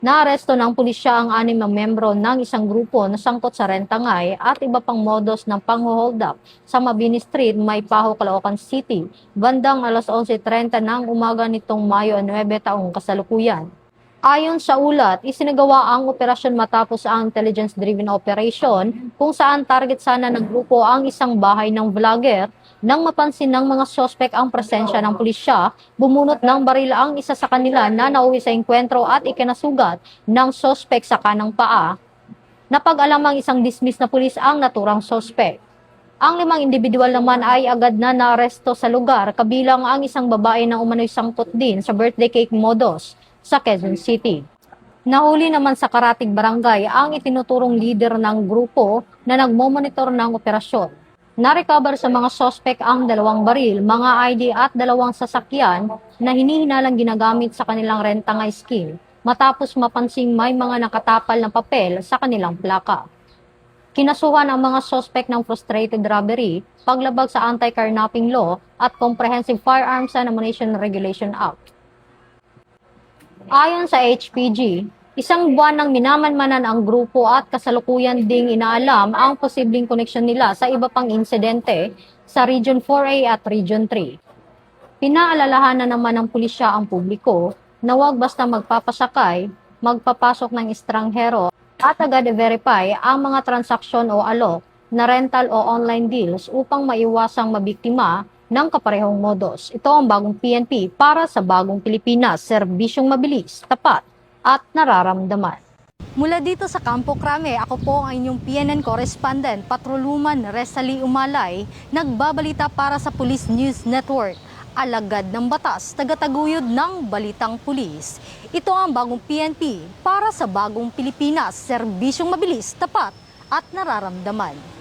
Naaresto ng pulisya ang 6 na membro ng isang grupo na sangkot sa rentangay at iba pang modus ng pang-hold up sa Mabini Street, Maypaho, Caloocan City, bandang alas 11:30 ng umaga nitong Mayo 9 taong kasalukuyan. Ayon sa ulat, isinagawa ang operasyon matapos ang intelligence-driven operation kung saan target sana ng grupo ang isang bahay ng vlogger. Nang mapansin ng mga sospek ang presensya ng pulisya, bumunot ng baril ang isa sa kanila na nauwi sa engkwentro at ikinasugat ng sospek sa kanang paa. Napag-alamang isang dismiss na pulis ang naturang sospek. Ang 5 individual naman ay agad na naaresto sa lugar, kabilang ang isang babae na umano'y sangkot din sa birthday cake modus sa Quezon City. Nahuli naman sa Karatig Barangay ang itinuturong leader ng grupo na nagmomonitor ng operasyon. Narecover sa mga sospek ang 2 baril, mga ID at 2 sasakyan na hinihinalang ginagamit sa kanilang rentangay scheme matapos mapansing may mga nakatapal na papel sa kanilang plaka. Kinasuhan ang mga sospek ng frustrated robbery, paglabag sa anti-carnapping law at Comprehensive Firearms and Ammunition Regulation Act. Ayon sa HPG, isang buwan nang minamanmanan ang grupo at kasalukuyan ding inaalam ang posibleng koneksyon nila sa iba pang insidente sa Region 4A at Region 3. Pinaalalahanan naman ng pulisya ang publiko na huwag basta magpapasakay, magpapasok ng estranghero at agad i-verify ang mga transaksyon o alok na rental o online deals upang maiwasang mabiktima ng kaparehong modus. Ito ang bagong PNP para sa bagong Pilipinas, serbisyong mabilis, tapat at nararamdaman. Mula dito sa Campo Crame, ako po ang inyong PNN correspondent, Patroluman Resali Umalay, nagbabalita para sa Police News Network. Alagad ng batas, tagataguyod ng balitang pulis. Ito ang bagong PNP para sa bagong Pilipinas, serbisyong mabilis, tapat at nararamdaman.